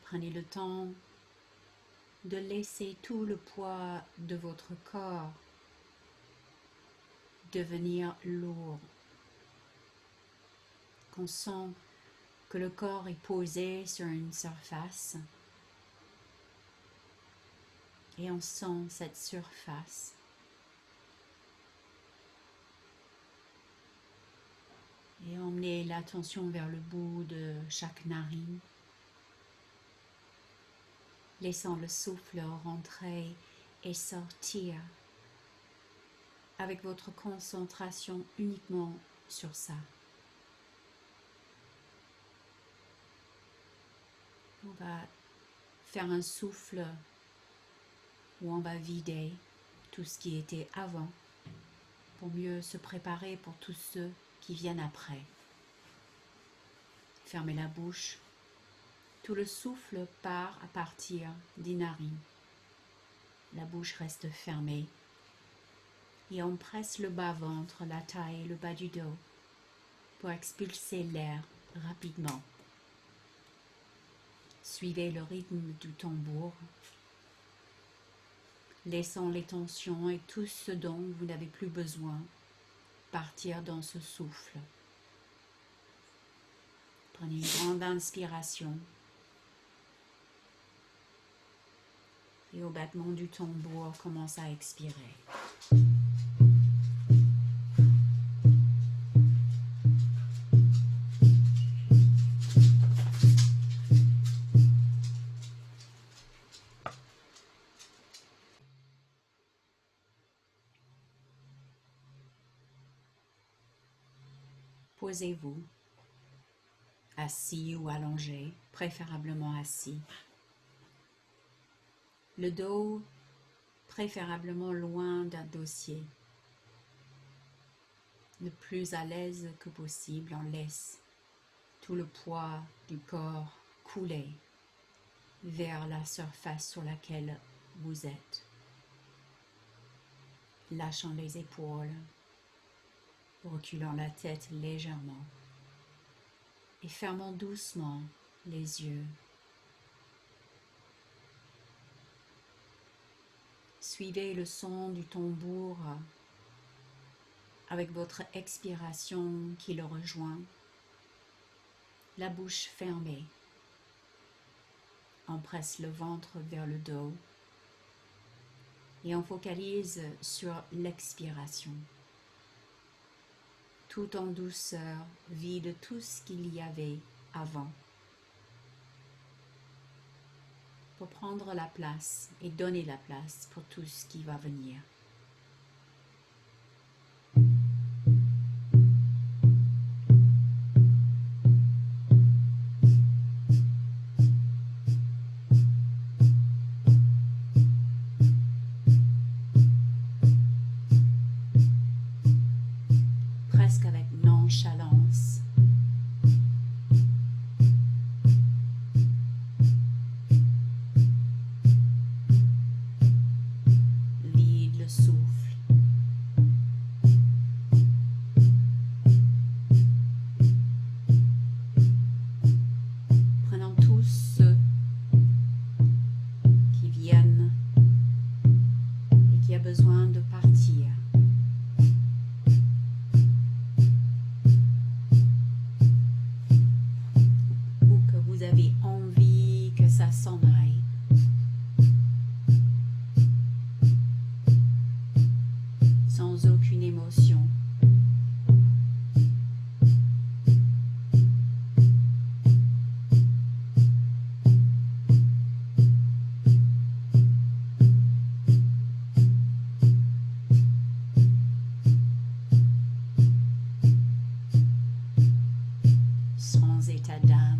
Prenez le temps de laisser tout le poids de votre corps devenir lourd. Qu'on sent que le corps est posé sur une surface et on sent cette surface. Et emmenez l'attention vers le bout de chaque narine, laissant le souffle rentrer et sortir avec votre concentration uniquement sur ça. On va faire un souffle où on va vider tout ce qui était avant pour mieux se préparer pour tous ceux qui viennent après. Fermez la bouche. Tout le souffle part à partir des narines. La bouche reste fermée. Et on presse le bas-ventre, la taille, le bas du dos pour expulser l'air rapidement. Suivez le rythme du tambour, laissant les tensions et tout ce dont vous n'avez plus besoin partir dans ce souffle. Prenez une grande inspiration et au battement du tambour, commence à expirer. Posez-vous, assis ou allongé, préférablement assis. Le dos préférablement loin d'un dossier. Le plus à l'aise que possible, on laisse tout le poids du corps couler vers la surface sur laquelle vous êtes. Lâchant les épaules, reculant la tête légèrement et fermant doucement les yeux. Suivez le son du tambour avec votre expiration qui le rejoint, la bouche fermée. On presse le ventre vers le dos et on focalise sur l'expiration. Tout en douceur, vide tout ce qu'il y avait avant. Pour prendre la place et donner la place pour tout ce qui va venir. Presque avec nonchalance. Vide le souffle. Prenant tous ceux qui viennent et qui a besoin de partir. Vous avez envie que ça s'en aille. Sans aucune émotion. Sans état d'âme.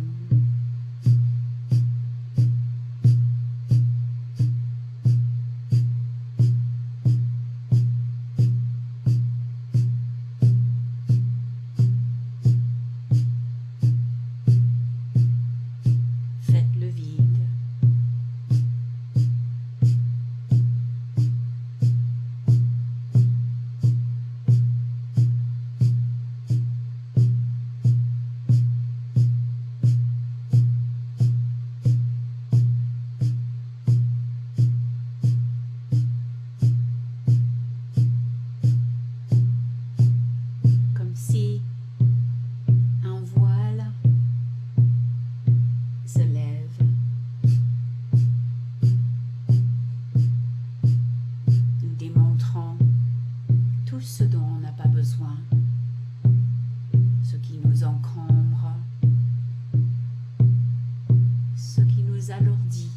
vous alourdit.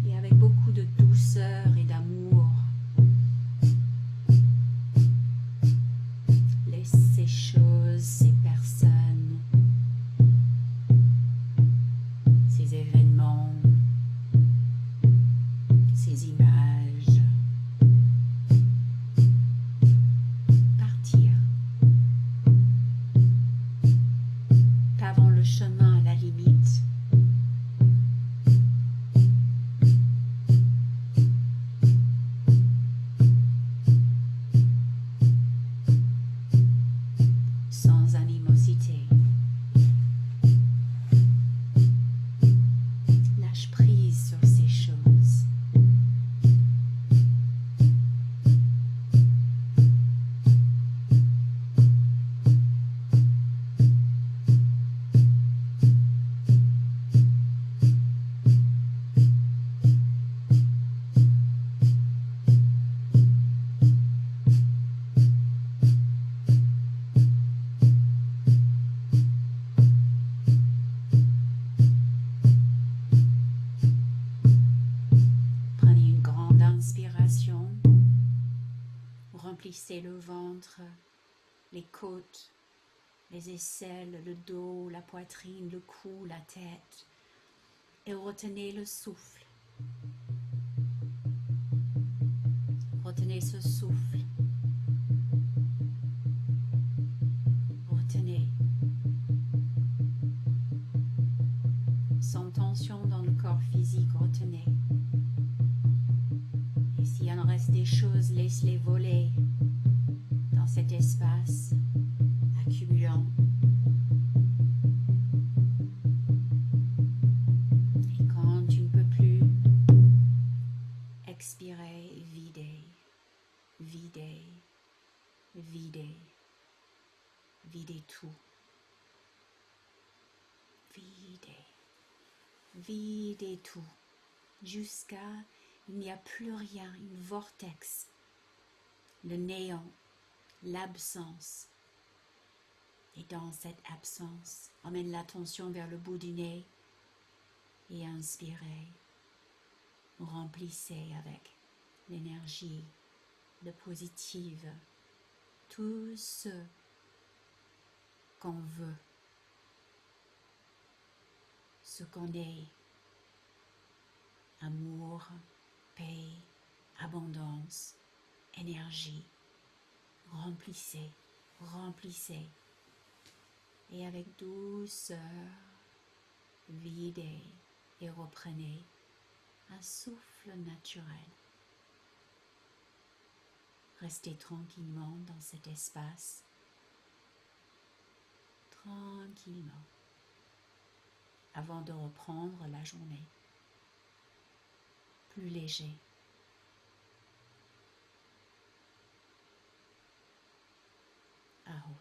Et avec beaucoup de douceur et d'amour, ces choses, ces personnes, ces événements, ces images, partir, pavant le chemin à la limite. Sans animosité. Lâche prise sur ces choses. Inspiration, remplissez le ventre, les côtes, les aisselles, le dos, la poitrine, le cou, la tête, et retenez le souffle. Retenez ce souffle. Retenez. Sans tension dans le corps physique, retenez. Et s'il en reste des choses, laisse-les voler dans cet espace, accumulant. Et quand tu ne peux plus, expirez, videz, videz, videz, videz tout. Videz, videz tout, jusqu'à il n'y a plus rien, une vortex, le néant, l'absence. Et dans cette absence, emmène l'attention vers le bout du nez et inspirez. Remplissez avec l'énergie, le positive, tout ce qu'on veut, ce qu'on est, amour, paix, abondance, énergie. Remplissez, remplissez. Et avec douceur, videz et reprenez un souffle naturel. Restez tranquillement dans cet espace, tranquillement, avant de reprendre la journée. Plus léger. Aho.